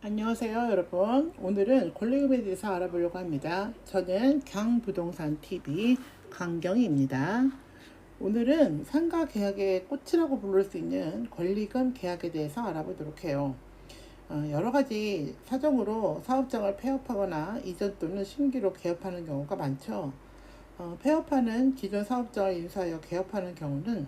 안녕하세요 여러분. 오늘은 권리금에 대해서 알아보려고 합니다. 저는 경부동산TV 강경희입니다. 오늘은 상가 계약의 꽃이라고 부를 수 있는 권리금 계약에 대해서 알아보도록 해요. 여러가지 사정으로 사업장을 폐업하거나 이전 또는 신규로 개업하는 경우가 많죠. 폐업하는 기존 사업장을 인수하여 개업하는 경우는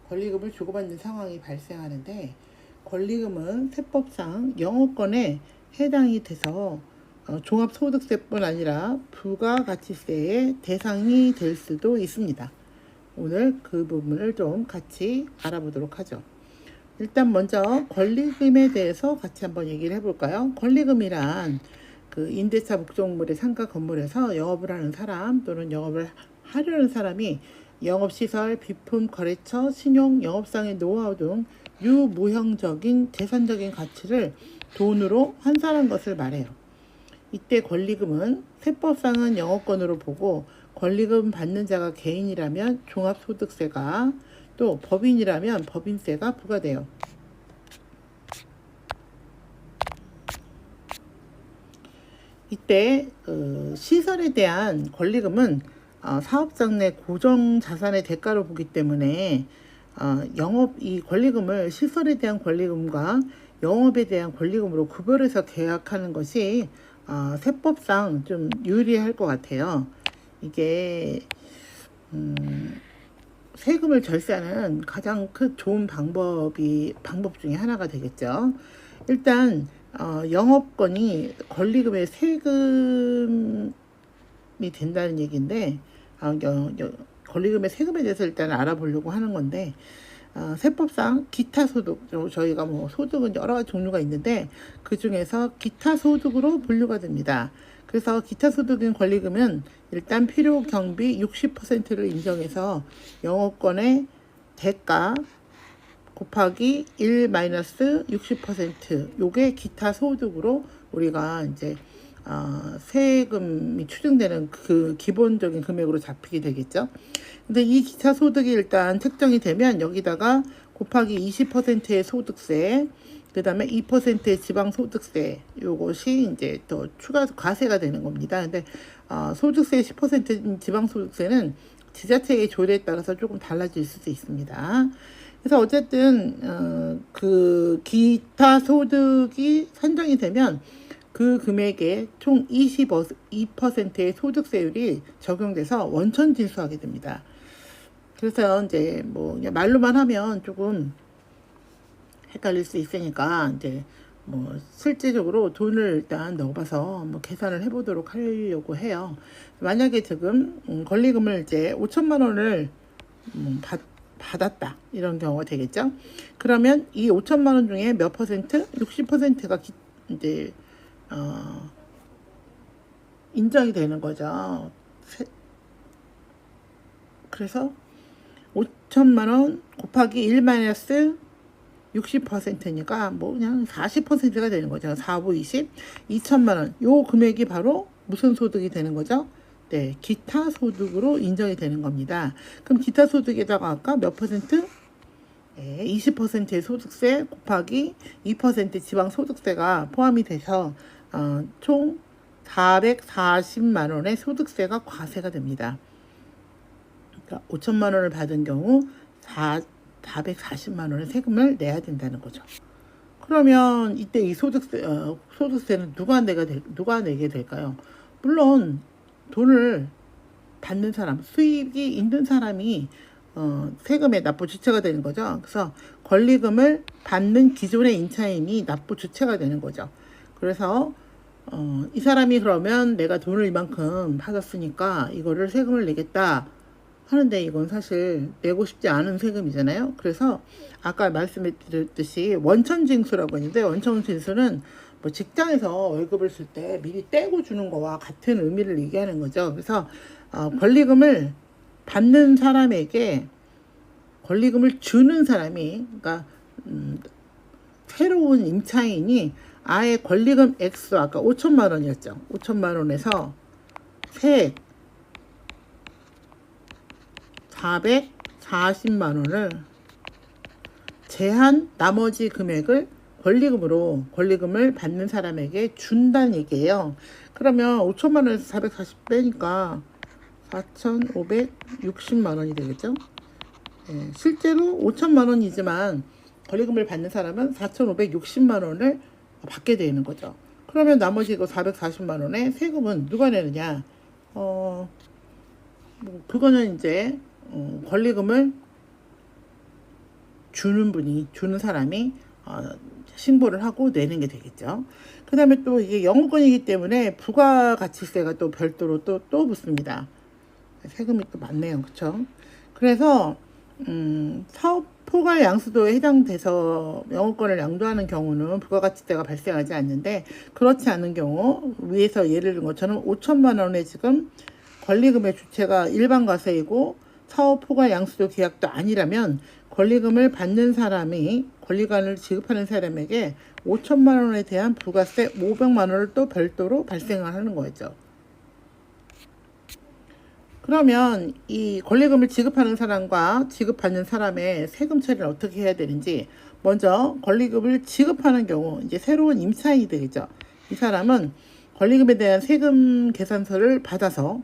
권리금을 주고받는 상황이 발생하는데, 권리금은 세법상 영업권에 해당이 돼서 종합소득세뿐 아니라 부가가치세의 대상이 될 수도 있습니다. 오늘 그 부분을 좀 같이 알아보도록 하죠. 일단 먼저 권리금에 대해서 같이 한번 얘기를 해볼까요? 권리금이란 그 임대차 목적물의 상가 건물에서 영업을 하는 사람 또는 영업을 하려는 사람이 영업시설, 비품, 거래처, 신용, 영업상의 노하우 등 유무형적인 재산적인 가치를 돈으로 환산한 것을 말해요. 이때 권리금은 세법상은 영업권으로 보고, 권리금 받는 자가 개인이라면 종합소득세가, 또 법인이라면 법인세가 부과돼요. 이때 시설에 대한 권리금은 사업장 내 고정 자산의 대가로 보기 때문에 이 권리금을 시설에 대한 권리금과 영업에 대한 권리금으로 구별해서 계약하는 것이 세법상 좀 유리할 것 같아요. 이게 세금을 절세하는 가장 좋은 방법 중에 하나가 되겠죠. 일단 영업권이 권리금의 세금이 된다는 얘기인데, 권리금의 세금에 대해서 일단 알아보려고 하는 건데, 세법상 기타 소득, 저희가 뭐 소득은 여러 가지 종류가 있는데 그 중에서 기타 소득으로 분류가 됩니다. 그래서 기타 소득인 권리금은 일단 필요 경비 60%를 인정해서 영업권의 대가 곱하기 1-60%, 요게 기타 소득으로 우리가 이제 세금이 추징되는 그 기본적인 금액으로 잡히게 되겠죠. 근데 이 기타 소득이 일단 책정이 되면 여기다가 곱하기 20%의 소득세, 그 다음에 2%의 지방소득세, 요것이 이제 또 추가 과세가 되는 겁니다. 근데 소득세 10%인 지방소득세는 지자체의 조례에 따라서 조금 달라질 수도 있습니다. 그래서 어쨌든 그 기타 소득이 산정이 되면 그 금액에 총 22%의 소득세율이 적용돼서 원천 징수하게 됩니다. 그래서 이제 뭐 그냥 말로만 하면 조금 헷갈릴 수 있으니까 이제 뭐 실제적으로 돈을 일단 넣어봐서 뭐 계산을 해보도록 하려고 해요. 만약에 지금 권리금을 이제 5천만 원을 받았다, 이런 경우가 되겠죠. 그러면 이 5천만 원 중에 몇 퍼센트? 60%가 이제 인정이 되는 거죠. 그래서 5천만 원 곱하기 1-60%니까 뭐 그냥 40%가 되는 거죠. 4, 5, 20, 2천만 원. 요 금액이 바로 무슨 소득이 되는 거죠? 네, 기타 소득으로 인정이 되는 겁니다. 그럼 기타 소득에다가 아까 몇 퍼센트? 네, 20%의 소득세 곱하기 2% 지방 소득세가 포함이 돼서 총 440만 원의 소득세가 과세가 됩니다. 그러니까 5천만 원을 받은 경우 440만 원의 세금을 내야 된다는 거죠. 그러면 이때 이 소득세는 누가 내게 될까요? 물론 돈을 받는 사람, 수익이 있는 사람이 세금의 납부 주체가 되는 거죠. 그래서 권리금을 받는 기존의 임차인이 납부 주체가 되는 거죠. 그래서 이 사람이 그러면 내가 돈을 이만큼 받았으니까 이거를 세금을 내겠다 하는데, 이건 사실 내고 싶지 않은 세금이잖아요. 그래서 아까 말씀드렸듯이 원천징수라고 했는데, 원천징수는 뭐 직장에서 월급을 쓸 때 미리 떼고 주는 거와 같은 의미를 얘기하는 거죠. 그래서 권리금을 받는 사람에게 권리금을 주는 사람이, 그러니까 새로운 임차인이 아예 권리금 액수, 아까 5천만 원이었죠. 5천만 원에서 세액 440만 원을 제한 나머지 금액을 권리금을 받는 사람에게 준다는 얘기예요. 그러면 5천만 원에서 440 빼니까 4,560만 원이 되겠죠. 예, 실제로 5천만 원이지만 권리금을 받는 사람은 4,560만 원을 받게 되는 거죠. 그러면 나머지 이거 440만 원의 세금은 누가 내느냐? 그거는 이제 권리금을 주는 사람이 신고를 하고 내는 게 되겠죠. 그 다음에 또 이게 영업권이기 때문에 부가가치세가 또 별도로 또 붙습니다. 세금이 또 많네요. 그쵸? 그래서 사업 포괄 양수도에 해당돼서 영업권을 양도하는 경우는 부가가치세가 발생하지 않는데, 그렇지 않은 경우 위에서 예를 든 것처럼 5천만 원에 지금 권리금의 주체가 일반 과세이고 사업 포괄 양수도 계약도 아니라면 권리금을 받는 사람이 권리금을 지급하는 사람에게 5천만 원에 대한 부가세 500만 원을 또 별도로 발생을 하는 거죠. 그러면 이 권리금을 지급하는 사람과 지급받는 사람의 세금 처리를 어떻게 해야 되는지, 먼저 권리금을 지급하는 경우 이제 새로운 임차인이 되겠죠. 이 사람은 권리금에 대한 세금 계산서를 받아서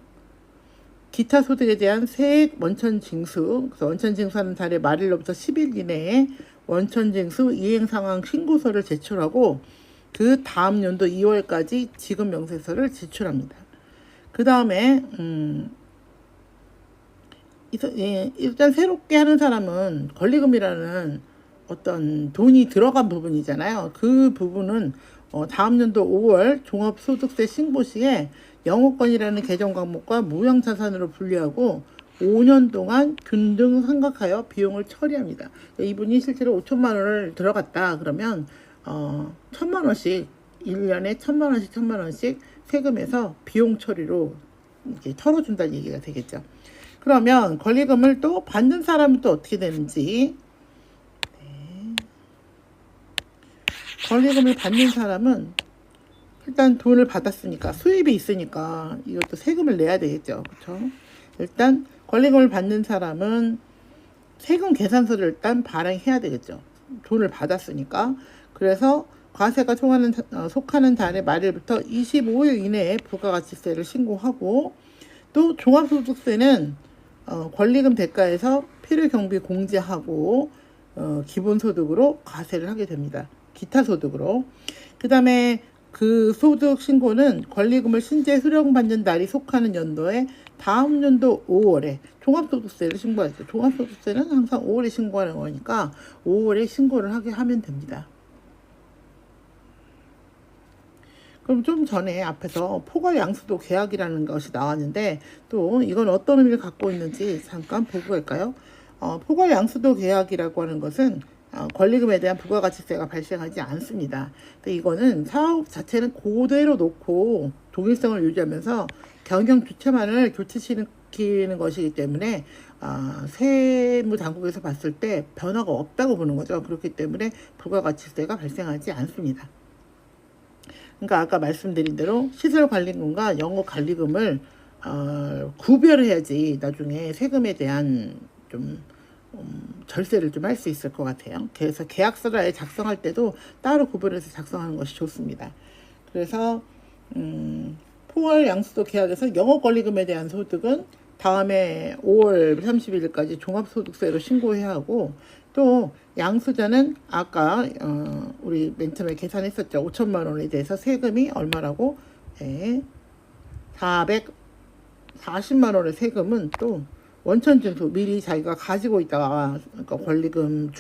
기타 소득에 대한 세액 원천 징수, 그래서 원천 징수하는 달의 말일로부터 10일 이내에 원천 징수 이행 상황 신고서를 제출하고 그 다음 연도 2월까지 지급 명세서를 제출합니다. 그 다음에 일단 새롭게 하는 사람은 권리금이라는 어떤 돈이 들어간 부분이잖아요. 그 부분은 다음 연도 5월 종합소득세 신고 시에 영업권이라는 개정 과목과 무형자산으로 분리하고 5년 동안 균등 상각하여 비용을 처리합니다. 이분이 실제로 5천만 원을 들어갔다 그러면 1,000만 원씩 1년에 1,000만 원씩 세금에서 비용 처리로 이제 털어준다는 얘기가 되겠죠. 그러면 권리금을 또 받는 사람은 또 어떻게 되는지. 권리금을 받는 사람은 일단 돈을 받았으니까 수입이 있으니까 이것도 세금을 내야 되겠죠. 그렇죠? 일단 권리금을 받는 사람은 세금 계산서를 일단 발행해야 되겠죠. 돈을 받았으니까. 그래서 과세가 속하는 달의 말일부터 25일 이내에 부가가치세를 신고하고, 또 종합소득세는 권리금 대가에서 필요경비 공제하고 기본소득으로 과세를 하게 됩니다. 기타 소득으로. 그 다음에 그 소득 신고는 권리금을 신재 수령받는 날이 속하는 연도에 다음 연도 5월에 종합소득세를 신고하죠. 종합소득세는 항상 5월에 신고하는 거니까 5월에 신고를 하게 하면 됩니다. 그럼 좀 전에 앞에서 포괄양수도 계약이라는 것이 나왔는데, 또 이건 어떤 의미를 갖고 있는지 잠깐 보고 갈까요? 포괄양수도 계약이라고 하는 것은 권리금에 대한 부가가치세가 발생하지 않습니다. 이거는 사업 자체는 그대로 놓고 동일성을 유지하면서 경영 주체만을 교체시키는 것이기 때문에 세무당국에서 봤을 때 변화가 없다고 보는 거죠. 그렇기 때문에 부가가치세가 발생하지 않습니다. 그러니까 아까 말씀드린 대로 시설관리금과 영업관리금을 구별을 해야지 나중에 세금에 대한 좀 절세를 좀 할 수 있을 것 같아요. 그래서 계약서를 아예 작성할 때도 따로 구별해서 작성하는 것이 좋습니다. 그래서 포괄 양수도 계약에서 영업권리금에 대한 소득은 다음에 5월 30일까지 종합소득세로 신고해야 하고, 또 양수자는 아까 우리 맨 처음에 계산했었죠. 5천만 원에 대해서 세금이 얼마라고? 440만 원의 세금은 또 원천징수, 미리 자기가 가지고 있다가, 그러니까 권리금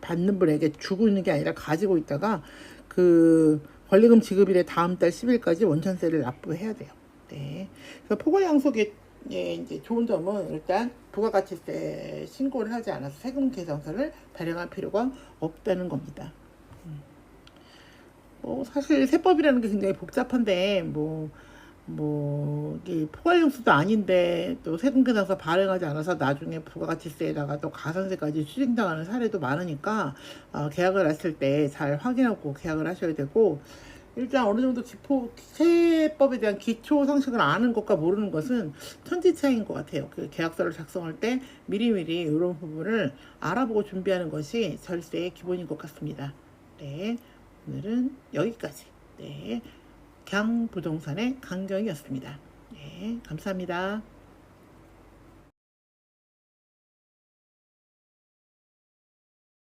받는 분에게 주고 있는 게 아니라 가지고 있다가 그 권리금 지급일의 다음 달 10일까지 원천세를 납부해야 돼요. 네. 그래서 포괄양속의 이제 좋은 점은 일단 부가가치세 신고를 하지 않아서 세금 계산서를 발행할 필요가 없다는 겁니다. 사실 세법이라는 게 굉장히 복잡한데 이 포괄용수도 아닌데 또 세금계산서 발행하지 않아서 나중에 부가가치세에다가 또 가산세까지 추징당하는 사례도 많으니까 계약을 하실 때 잘 확인하고 계약을 하셔야 되고, 일단 어느 정도 세법에 대한 기초 상식을 아는 것과 모르는 것은 천지 차이인 것 같아요. 그 계약서를 작성할 때 미리미리 이런 부분을 알아보고 준비하는 것이 절세의 기본인 것 같습니다. 네, 오늘은 여기까지. 네, 경부동산의 강경이었습니다. 네, 감사합니다.